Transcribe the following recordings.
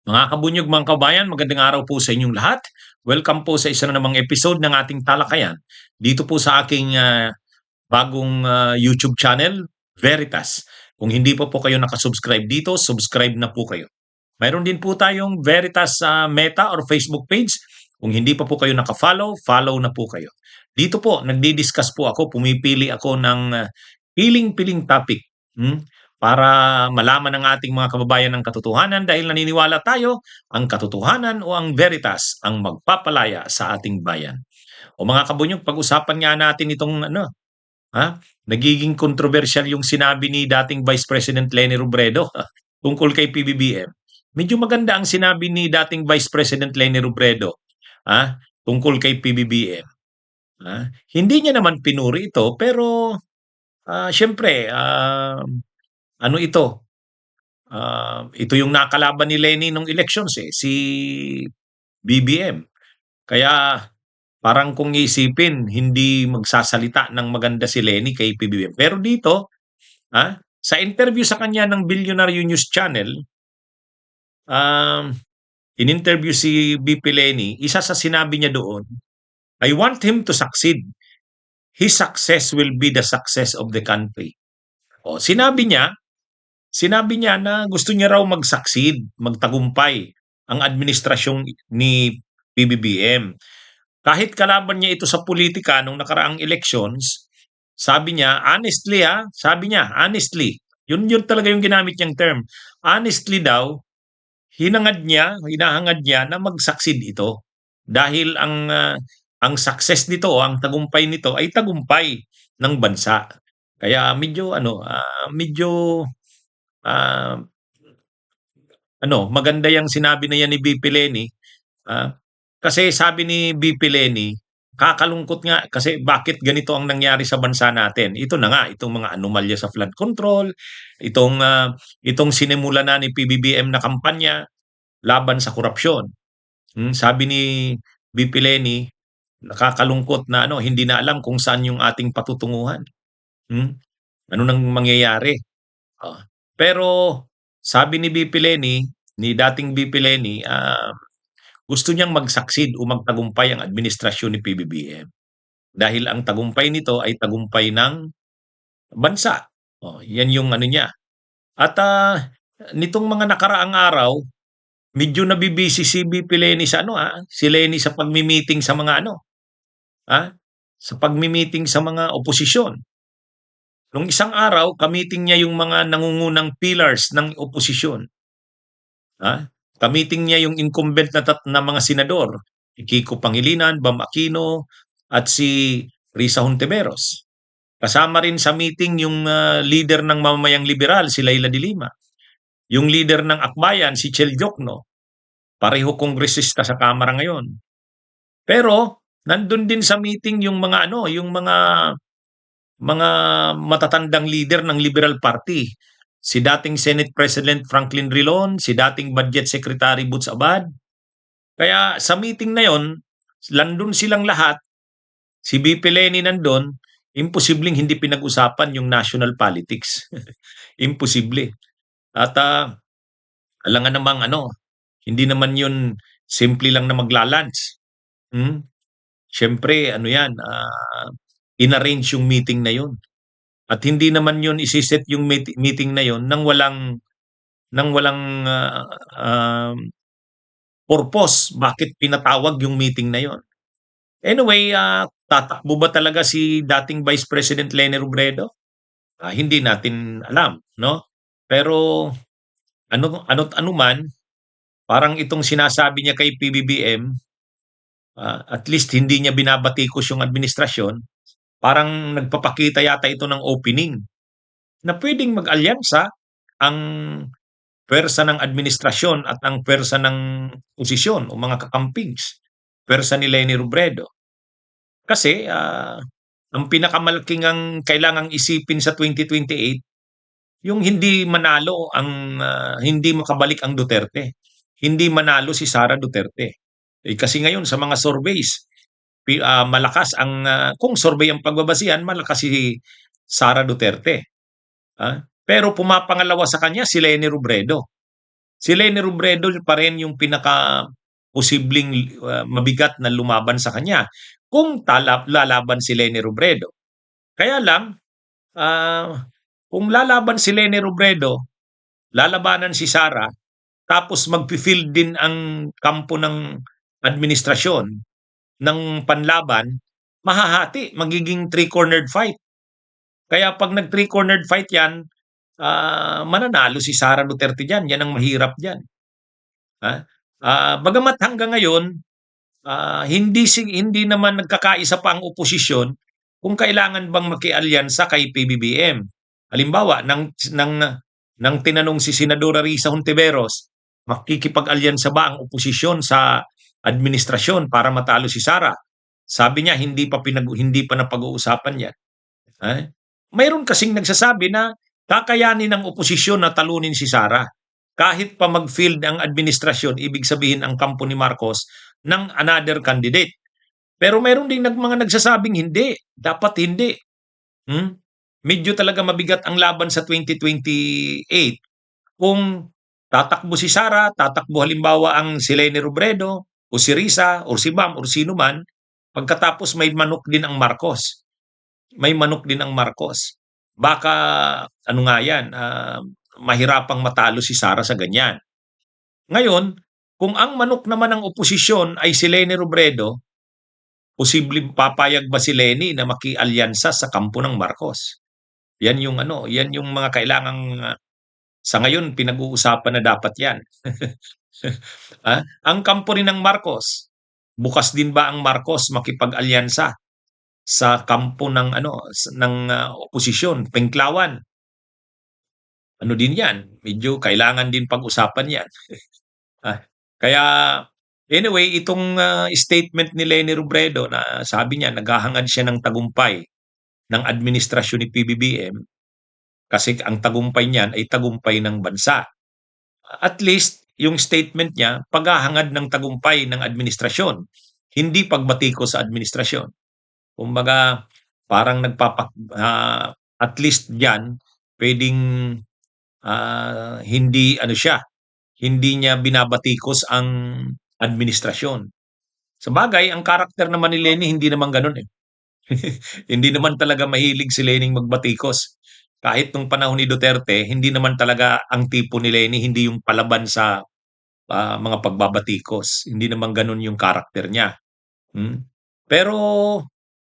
Mga kabunyog, mga kabayan, magandang araw po sa inyong lahat. Welcome po sa isa na namang episode ng ating talakayan. Dito po sa aking bagong YouTube channel, Veritas. Kung hindi pa po kayo nakasubscribe dito, subscribe na po kayo. Mayroon din po tayong Veritas sa Meta or Facebook page. Kung hindi pa po kayo nakafollow, follow na po kayo. Dito po, nagdi-discuss po ako, pumipili ako ng piling-piling topic. Para malaman ng ating mga kababayan ng katotohanan dahil naniniwala tayo, ang katotohanan o ang veritas ang magpapalaya sa ating bayan. O mga kabunyog, pag-usapan nga natin itong nagiging kontrobersyal yung sinabi ni dating Vice President Leni Robredo tungkol kay PBBM. Medyo maganda ang sinabi ni dating Vice President Leni Robredo tungkol kay PBBM. Hindi niya naman pinuri ito pero syempre ano ito, ito yung nakalaban ni Leni nung elections si BBM. Kaya parang kung isipin, hindi magsasalita ng maganda si Leni kay PBBM. Pero dito, sa interview sa kanya ng Billionaire News Channel, in-interview si BP Leni, isa sa sinabi niya doon, I want him to succeed. His success will be the success of the country. O, sinabi niya na gusto niya raw mag-succeed, magtagumpay ang administrasyong ni PBBM. Kahit kalaban niya ito sa politika nung nakaraang elections, sabi niya, honestly, yun talaga yung ginamit niyang term. Honestly daw, hinahangad niya na mag-succeed ito. Dahil ang success nito, ang tagumpay nito ay tagumpay ng bansa. Kaya ah, maganda yung sinabi na yan ni BP Leni. Kasi sabi ni BP Leni, kakalungkot nga kasi bakit ganito ang nangyari sa bansa natin. Ito na nga, itong mga anomalya sa flood control, itong sinimula na ni PBBM na kampanya laban sa korupsyon. Sabi ni BP Leni, nakakalungkot na hindi na alam kung saan yung ating patutunguhan. Ano nang mangyayari? Pero sabi ni BP Leni, ni dating BP Leni, gusto niyang mag-succeed o magtagumpay ang administrasyon ni PBBM. Dahil ang tagumpay nito ay tagumpay ng bansa. Yan yung ano niya. At nitong mga nakaraang araw, medyo nabibisi si BP Leni sa si Leni sa pagmi-meeting sa mga sa pagmi-meeting sa mga oposisyon. Nung isang araw, kamiting niya yung mga nangungunang pillars ng oposisyon. Kamiting niya yung incumbent na mga senador, Kiko Pangilinan, Bam Aquino, at si Risa Hontiveros. Kasama rin sa meeting yung leader ng mamamayang liberal, si Laila de Lima. Yung leader ng Akbayan, si Chel Diokno. Pareho kongresista sa Kamara ngayon. Pero nandun din sa meeting yung mga mga matatandang leader ng Liberal Party. Si dating Senate President Franklin Drilon, si dating Budget Secretary Butz Abad. Kaya sa meeting na yon, landun silang lahat, si BP Leni nandun, imposibleng hindi pinag-usapan yung national politics. Imposible. At alangan namang hindi naman yun simple lang na magla-lunch. Siyempre, yan, inarrange yung meeting na yun. At hindi naman yun isiset yung meeting na yun nang walang purpose bakit pinatawag yung meeting na yun. Anyway, tatakbo ba talaga si dating Vice President Leni Robredo? Hindi natin alam, no? Pero ano man, parang itong sinasabi niya kay PBBM, at least hindi niya binabatikos yung administrasyon, parang nagpapakita yata ito ng opening na pwedeng mag-alyansa ang pwersa ng administrasyon at ang pwersa ng posisyon o mga kakampings, pwersa ni Leni Robredo. Kasi ang pinakamalaking ang kailangang isipin sa 2028, yung hindi manalo hindi makabalik ang Duterte. Hindi manalo si Sara Duterte. Kasi ngayon sa mga surveys, malakas kung survey ang pagbabasihan, malakas si Sara Duterte. Pero pumapangalawa sa kanya si Leni Robredo. Si Leni Robredo pa rin yung pinaka-posibleng mabigat na lumaban sa kanya kung lalaban si Leni Robredo. Kaya lang, kung lalaban si Leni Robredo, lalabanan si Sara, tapos magpi-field din ang kampo ng administrasyon ng panlaban, mahahati, magiging three-cornered fight. Kaya pag nag three-cornered fight yan, mananalo si Sara Duterte dyan. Yan ang mahirap dyan. Ha? Bagamat hanggang ngayon, hindi naman nagkakaisa pa ang oposisyon kung kailangan bang makialyansa kay PBBM. Halimbawa, nang tinanong si Senadora Risa Hontiveros, makikipag-alyansa ba ang oposisyon sa administrasyon para matalo si Sara? Sabi niya hindi pa napag-uusapan 'yan. Mayroon kasing nagsasabi na kakayanin ng oposisyon na talunin si Sara. Kahit pa mag-field ang administrasyon, ibig sabihin ang kampo ni Marcos, ng another candidate. Pero mayroon din mga nagsasabing hindi, dapat hindi. Medyo talaga mabigat ang laban sa 2028 kung tatakbo si Sara, tatakbo halimbawa ang si Leni Robredo o si Risa o si Bam o sino man, pagkatapos may manok din ang Marcos. May manok din ang Marcos. Baka ano nga yan, mahirapang matalo si Sara sa ganyan. Ngayon, kung ang manok naman ng oposisyon ay si Leni Robredo, posibleng papayag ba si Leni na makialyansa sa kampo ng Marcos? Yan yung mga kailangang sa ngayon pinag-uusapan na dapat yan. Ang kampo rin ng Marcos, bukas din ba ang Marcos makipag-alyansa sa kampo ng oposisyon, Pengklawan? Ano din yan, medyo kailangan din pag-usapan yan. Kaya anyway, itong statement ni Leni Robredo na sabi niya naghahangad siya ng tagumpay ng administrasyon ni PBBM kasi ang tagumpay niyan ay tagumpay ng bansa. At least yung statement niya, paghahangad ng tagumpay ng administrasyon, hindi pagbati ko sa administrasyon. Kumbaga, parang at least diyan pwedeng hindi niya binabatikos ang administrasyon. Sa bagay, ang karakter naman ni Leni hindi naman ganoon eh. Hindi naman talaga mahilig si Lening magbatikos. Kahit nung panahon ni Duterte, hindi naman talaga ang tipo ni Leni, hindi yung palaban sa mga pagbabatikos. Hindi naman ganun yung karakter niya. Pero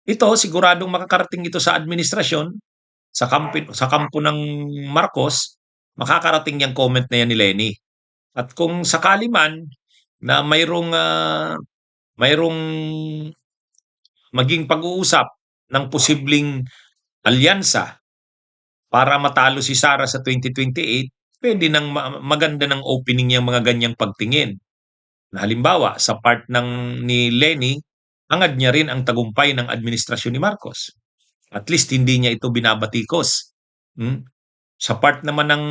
ito, siguradong makakarating ito sa administrasyon, sa kampo ng Marcos, makakarating yung comment na yan ni Leni. At kung sakali man na mayroong maging pag-uusap ng posibleng alyansa para matalo si Sara sa 2028, pwede nang maganda ng opening yung mga ganyang pagtingin. Na halimbawa, sa part ni Leni, hangad niya rin ang tagumpay ng administrasyon ni Marcos. At least hindi niya ito binabatikos. Sa part naman ng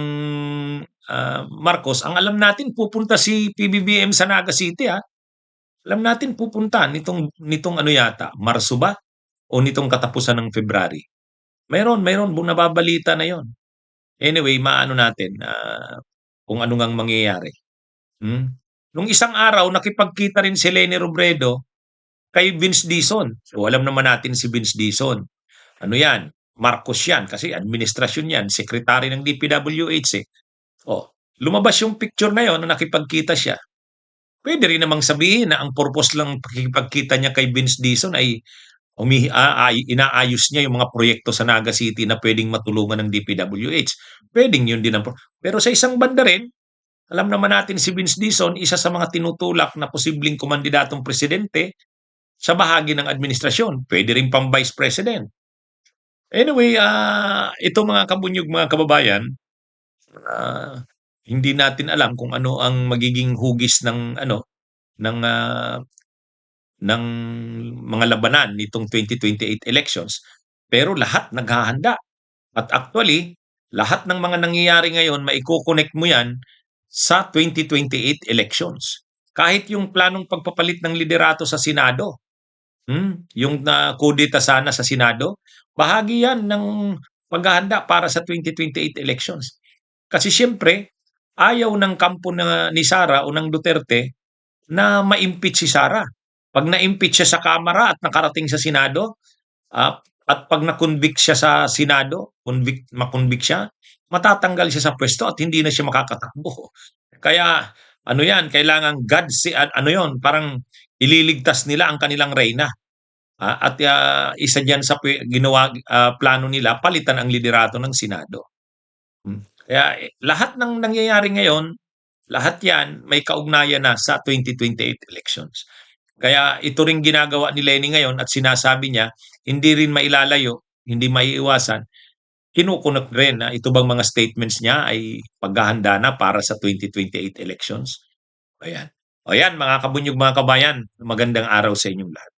Marcos, ang alam natin pupunta si PBBM sa Naga City Alam natin pupunta nitong ano yata, Marso ba? O nitong katapusan ng February. Mayroon nababalita na 'yon. Anyway, maano natin kung ano ngang mangyayari. Nung isang araw nakipagkita rin si Leni Robredo kay Vince Dizon. So alam naman natin si Vince Dizon. Ano 'yan? Marcos 'yan kasi administrasyon 'yan, secretary ng DPWH eh. Lumabas yung picture na 'yon na nakipagkita siya. Pwede rin namang sabihin na ang purpose lang pakikipagkita niya kay Vince Dizon ay inaayos niya yung mga proyekto sa Naga City na pwedeng matulungan ng DPWH. Pwedeng yun din pero sa isang banda rin, alam naman natin si Vince Dizon, isa sa mga tinutulak na posibleng kumandidatong presidente sa bahagi ng administrasyon. Pwede rin pang vice president. Anyway, ito mga kabunyog, mga kababayan, hindi natin alam kung ano ang magiging hugis ng mga labanan nitong 2028 elections. Pero lahat naghahanda. At actually, lahat ng mga nangyayari ngayon, maiko-connect mo yan sa 2028 elections. Kahit yung planong pagpapalit ng liderato sa Senado, yung kudeta sana sa Senado, bahagi yan ng paghahanda para sa 2028 elections. Kasi siyempre, ayaw ng kampo ni Sara o ng Duterte na ma-impeach si Sara. 'Pag na-impeach siya sa Kamara at nakarating sa Senado, at 'pag na-convict siya sa Senado, ma-convict siya, matatanggal siya sa puwesto at hindi na siya makakatakbo. Kaya ano 'yan, kailangan ano 'yun, parang ililigtas nila ang kanilang reyna. At isa diyan sa plano nila palitan ang liderato ng Senado. Kaya, lahat ng nangyayari ngayon, lahat 'yan may kaugnayan na sa 2028 elections. Kaya ito ring ginagawa ni Lenny ngayon at sinasabi niya, hindi rin mailalayo, hindi maiiwasan, kinukunot rin na ito bang mga statements niya ay paghahanda na para sa 2028 elections. Ayan. O yan mga kabunyog, mga kabayan, magandang araw sa inyong lahat.